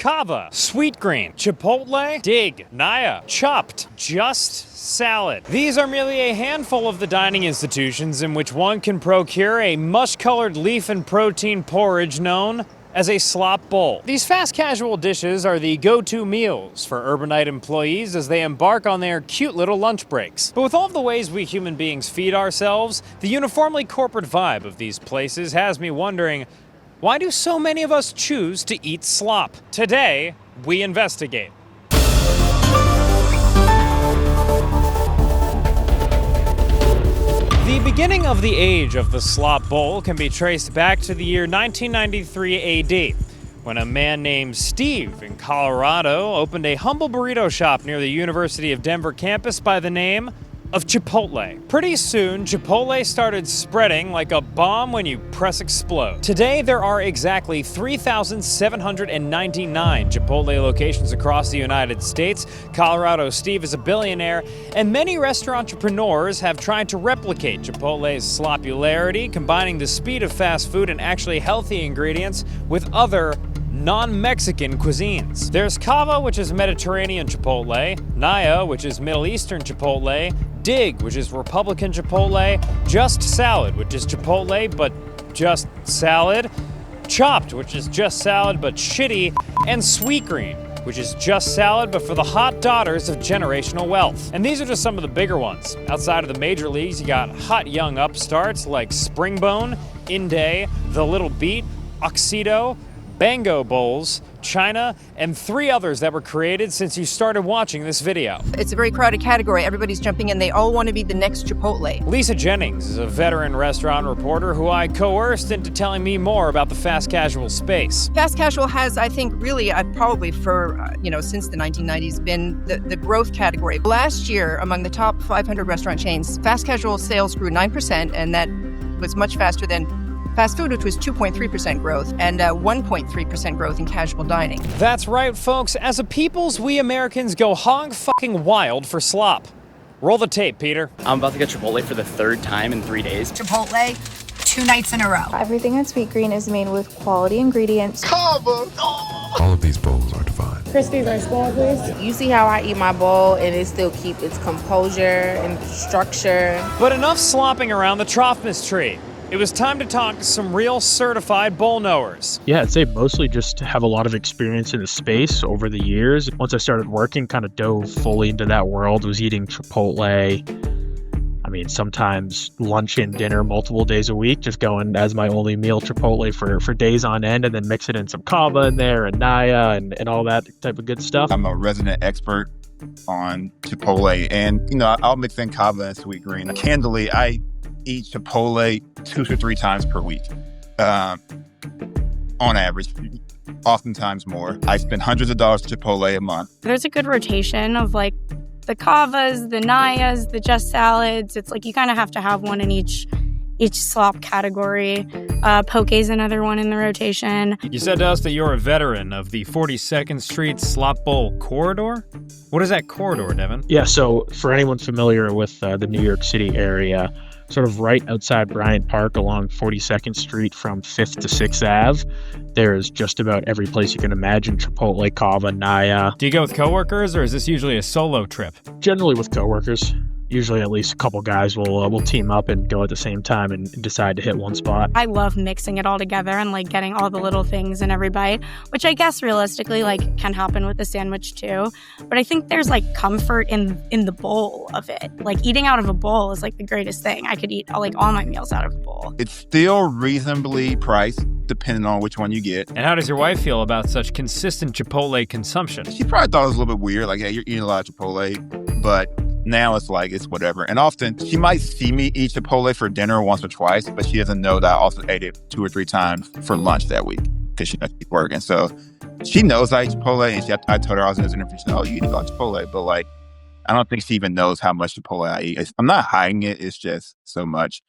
Kava, Sweet Green, Chipotle, Dig, Naya, Chopped, Just Salad. These are merely a handful of the dining institutions in which one can procure a mush-colored leaf and protein porridge known as a slop bowl. These fast casual dishes are the go-to meals for urbanite employees as they embark on their cute little lunch breaks. But with all of the ways we human beings feed ourselves, the uniformly corporate vibe of these places has me wondering, why do so many of us choose to eat slop? Today, we investigate. The beginning of the age of the slop bowl can be traced back to the year 1993 AD, when a man named Steve in Colorado opened a humble burrito shop near the University of Denver campus by the name of Chipotle. Pretty soon, Chipotle started spreading like a bomb when you press explode. Today, there are exactly 3,799 Chipotle locations across the United States. Colorado Steve is a billionaire, and many restaurant entrepreneurs have tried to replicate Chipotle's slopularity, combining the speed of fast food and actually healthy ingredients with other non-Mexican cuisines. There's Kava, which is Mediterranean Chipotle, Naya, which is Middle Eastern Chipotle, Dig, which is Republican Chipotle, Just Salad, which is Chipotle but just salad, Chopped, which is just salad but shitty, and Sweet Green, which is just salad but for the hot daughters of generational wealth. And these are just some of the bigger ones. Outside of the major leagues, you got hot young upstarts like Springbone, Inday, The Little Beat, Oxido, Bango Bowls, China, and 3 others that were created since you started watching this video. It's a very crowded category. Everybody's jumping in. They all want to be the next Chipotle. Lisa Jennings is a veteran restaurant reporter who I coerced into telling me more about the fast casual space. Fast casual has, I think, really, probably for, since the 1990s, been the growth category. Last year, among the top 500 restaurant chains, fast casual sales grew 9%, and that was much faster than fast food, which was 2.3% growth, and 1.3% growth in casual dining. That's right, folks. As a peoples, we Americans go hog fucking wild for slop. Roll the tape, Peter. I'm about to get Chipotle for the 3rd time in 3 days. Chipotle, 2 nights in a row. Everything at Sweet Green is made with quality ingredients. All of these bowls are divine. Crispy rice bowl, please. You see how I eat my bowl and it still keep its composure and structure. But enough slopping around the Trophmus tree. It was time to talk to some real certified bowl knowers. Yeah, I'd say mostly just have a lot of experience in the space over the years. Once I started working, kind of dove fully into that world, was eating Chipotle. I mean, sometimes lunch and dinner multiple days a week, just going as my only meal Chipotle for days on end, and then mixing in some Kava in there and Naya and all that type of good stuff. I'm a resident expert on Chipotle, and, I'll mix in Kava and Sweet Green. Candidly, I eat Chipotle 2 to 3 times per week, on average, oftentimes more. I spend hundreds of dollars at Chipotle a month. There's a good rotation of like the Kavas, the Nayas, the Just Salads. It's like you kind of have to have one in each slop category. Poke's another one in the rotation. You said to us that you're a veteran of the 42nd Street Slop Bowl corridor? What is that corridor, Devin? Yeah, so for anyone familiar with the New York City area, sort of right outside Bryant Park along 42nd Street from 5th to 6th Ave, there's just about every place you can imagine: Chipotle, Kava, Naya. Do you go with coworkers, or is this usually a solo trip? Generally with coworkers. Usually at least a couple guys will team up and go at the same time and decide to hit one spot. I love mixing it all together and like getting all the little things in every bite, which I guess realistically like can happen with the sandwich too. But I think there's like comfort in the bowl of it. Like eating out of a bowl is like the greatest thing. I could eat like all my meals out of a bowl. It's still reasonably priced, depending on which one you get. And how does your wife feel about such consistent Chipotle consumption? She probably thought it was a little bit weird, like, hey, you're eating a lot of Chipotle, but now it's like, it's whatever. And often she might see me eat Chipotle for dinner once or twice, but she doesn't know that I also ate it 2 or 3 times for lunch that week because she knows she's working. So she knows I eat Chipotle, and I told her I was in this interview, she said, oh, you eat a lot of Chipotle. But like, I don't think she even knows how much Chipotle I eat. I'm not hiding it. It's just so much.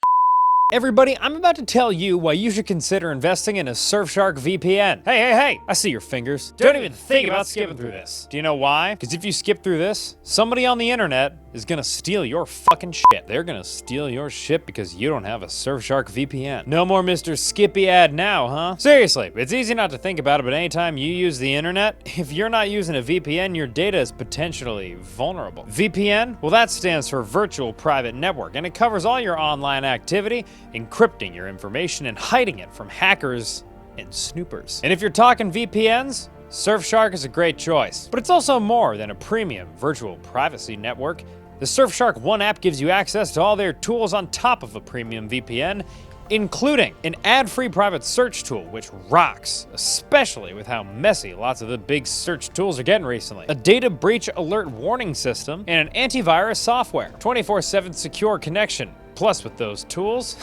Everybody, I'm about to tell you why you should consider investing in a Surfshark VPN. Hey, I see your fingers. Don't even think about skipping through this. Do you know why? Because if you skip through this, somebody on the internet is gonna steal your fucking shit. They're gonna steal your shit because you don't have a Surfshark VPN. No more Mr. Skippy ad now, huh? Seriously, it's easy not to think about it, but anytime you use the internet, if you're not using a VPN, your data is potentially vulnerable. VPN? Well, that stands for Virtual Private Network, and it covers all your online activity, encrypting your information and hiding it from hackers and snoopers. And if you're talking VPNs, Surfshark is a great choice. But it's also more than a premium virtual privacy network. The Surfshark One app gives you access to all their tools on top of a premium VPN, including an ad-free private search tool, which rocks, especially with how messy lots of the big search tools are getting recently, a data breach alert warning system, and an antivirus software, 24/7 secure connection. Plus, with those tools,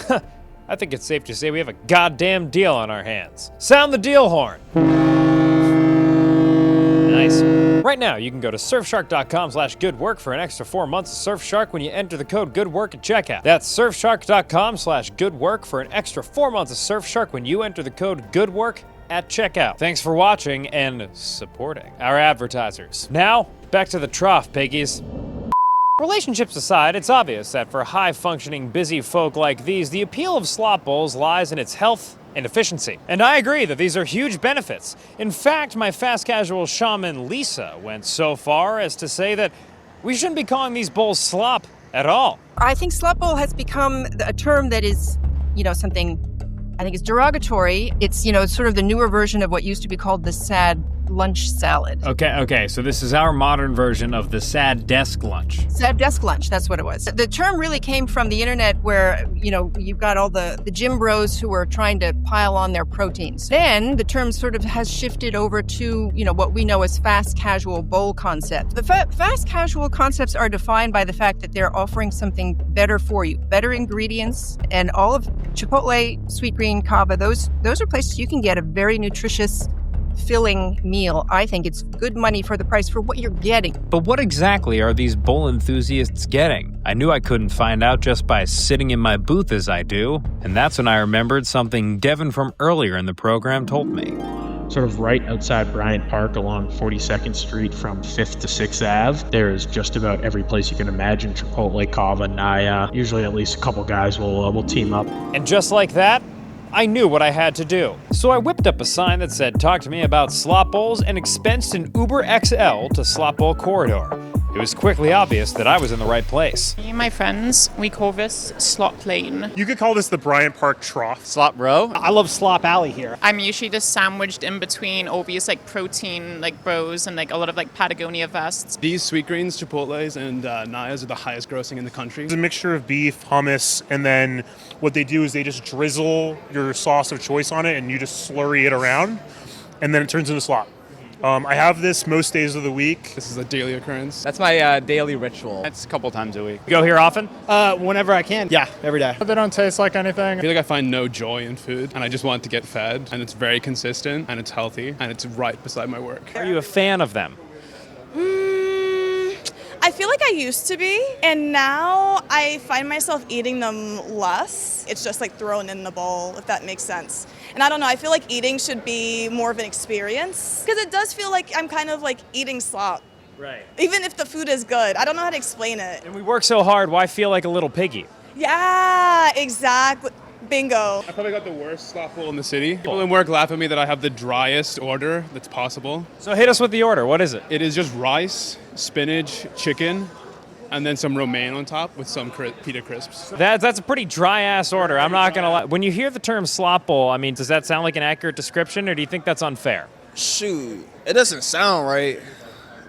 I think it's safe to say we have a goddamn deal on our hands. Sound the deal horn. Nice. Right now, you can go to surfshark.com/goodwork for an extra 4 months of Surfshark when you enter the code GOODWORK at checkout. That's surfshark.com/goodwork for an extra 4 months of Surfshark when you enter the code GOODWORK at checkout. Thanks for watching and supporting our advertisers. Now, back to the trough, piggies. Relationships aside, it's obvious that for high-functioning, busy folk like these, the appeal of slop bowls lies in its health and efficiency. And I agree that these are huge benefits. In fact, my fast casual shaman Lisa went so far as to say that we shouldn't be calling these bowls slop at all. I think slop bowl has become a term that is, something I think is derogatory. It's, sort of the newer version of what used to be called the sad lunch salad. Okay, so this is our modern version of the sad desk lunch. Sad desk lunch, that's what it was. The term really came from the internet where, you've got all the gym bros who are trying to pile on their proteins. Then the term sort of has shifted over to, what we know as fast casual bowl concept. The fast casual concepts are defined by the fact that they're offering something better for you, better ingredients, and all of Chipotle, Sweet Green, Cava, those are places you can get a very nutritious, filling meal. I think it's good money for the price for what you're getting. But what exactly are these bowl enthusiasts getting? I knew I couldn't find out just by sitting in my booth as I do, and that's when I remembered something Devin from earlier in the program told me. Sort of right outside Bryant Park along 42nd Street from 5th to 6th Ave, there's just about every place you can imagine: Chipotle, Cava, Naya. Usually at least a couple guys will team up. And just like that, I knew what I had to do. So I whipped up a sign that said, "Talk to me about slop bowls," and expensed an Uber XL to Slop Bowl Corridor. It was quickly obvious that I was in the right place. Me and my friends, we call this Slop Lane. You could call this the Bryant Park Trough. Slop Row? I love Slop Alley here. I'm usually just sandwiched in between all these protein bros and a lot of Patagonia vests. These Sweet Greens, Chipotles, and Nayas are the highest grossing in the country. It's a mixture of beef, hummus, and then what they do is they just drizzle your sauce of choice on it and you just slurry it around, and then it turns into slop. I have this most days of the week. This is a daily occurrence. That's my daily ritual. It's a couple times a week. You go here often? Whenever I can. Yeah, every day. They don't taste like anything. I feel like I find no joy in food, and I just want to get fed, and it's very consistent, and it's healthy, and it's right beside my work. Are you a fan of them? I feel like I used to be, and now I find myself eating them less. It's just thrown in the bowl, if that makes sense. And I don't know, I feel like eating should be more of an experience, because it does feel like I'm kind of eating slop. Right. Even if the food is good. I don't know how to explain it. And we work so hard, why feel like a little piggy? Yeah, exactly. Bingo. I probably got the worst slop bowl in the city. People in work laugh at me that I have the driest order that's possible. So hit us with the order. What is it? It is just rice, spinach, chicken, and then some romaine on top with some pita crisps. That's a pretty dry-ass order. I'm not going to lie. When you hear the term slop bowl, does that sound like an accurate description, or do you think that's unfair? Shoot, it doesn't sound right,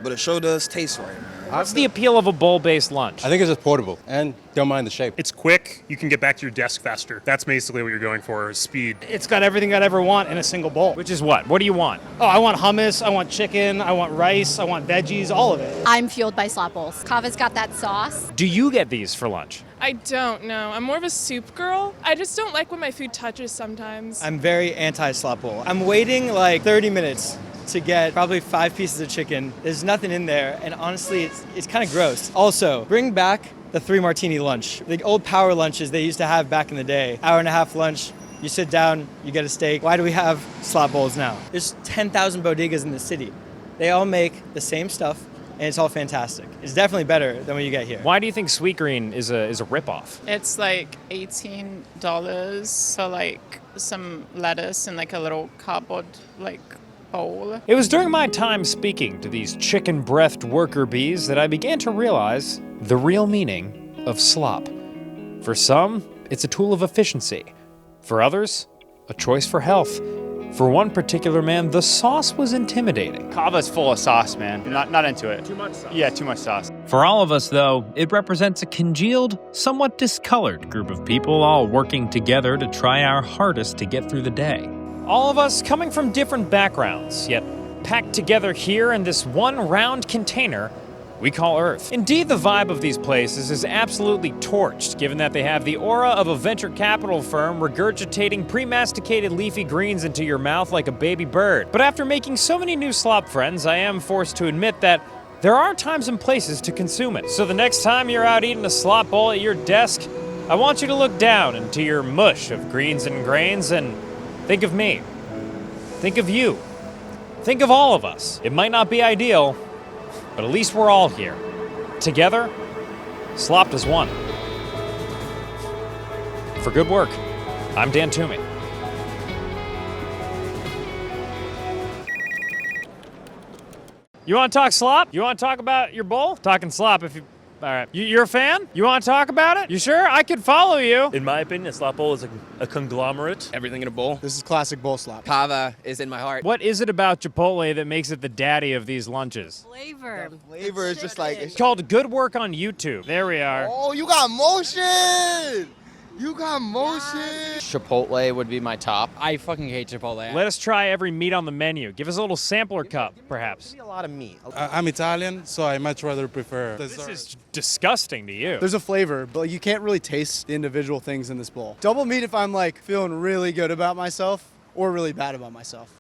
but it sure does taste right. What's the appeal of a bowl-based lunch? I think it's just portable, and don't mind the shape. It's quick. You can get back to your desk faster. That's basically what you're going for, is speed. It's got everything I'd ever want in a single bowl. Which is what? What do you want? Oh, I want hummus, I want chicken, I want rice, I want veggies, all of it. I'm fueled by slop bowls. Cava's got that sauce. Do you get these for lunch? I don't know. I'm more of a soup girl. I just don't like when my food touches sometimes. I'm very anti-slop bowl. I'm waiting 30 minutes to get probably 5 pieces of chicken. There's nothing in there, and honestly, it's kind of gross. Also, bring back the 3 martini lunch. The old power lunches they used to have back in the day. Hour and a half lunch, you sit down, you get a steak. Why do we have slop bowls now? There's 10,000 bodegas in the city. They all make the same stuff and it's all fantastic. It's definitely better than what you get here. Why do you think Sweetgreen is a ripoff? It's like $18 for like some lettuce and like a little cardboard like bowl. It was during my time speaking to these chicken-breathed worker bees that I began to realize the real meaning of slop. For some, it's a tool of efficiency. For others, a choice for health. For one particular man, the sauce was intimidating. Kava's full of sauce, man. Not into it. Too much sauce. Yeah, too much sauce. For all of us, though, it represents a congealed, somewhat discolored group of people all working together to try our hardest to get through the day. All of us coming from different backgrounds, yet packed together here in this one round container we call Earth. Indeed, the vibe of these places is absolutely torched, given that they have the aura of a venture capital firm regurgitating pre-masticated leafy greens into your mouth like a baby bird. But after making so many new slop friends, I am forced to admit that there are times and places to consume it. So the next time you're out eating a slop bowl at your desk, I want you to look down into your mush of greens and grains and think of me. Think of you. Think of all of us. It might not be ideal, but at least we're all here. Together, slopped as one. For good work, I'm Dan Toomey. You want to talk slop? You want to talk about your bowl? Talking slop if you... All right. You're a fan? You want to talk about it? You sure? I could follow you. In my opinion, a slop bowl is a conglomerate. Everything in a bowl. This is classic bowl slop. Kava is in my heart. What is it about Chipotle that makes it the daddy of these lunches? Flavor. Flavor is just like... It's called Good Work on YouTube. There we are. Oh, you got motion! You got motion! Chipotle would be my top. I fucking hate Chipotle. Let us try every meat on the menu. Give us a little sampler cup, perhaps. A lot of meat. I'm Italian, so I much rather prefer This is disgusting to you. There's a flavor, but you can't really taste the individual things in this bowl. Double meat if I'm like feeling really good about myself or really bad about myself.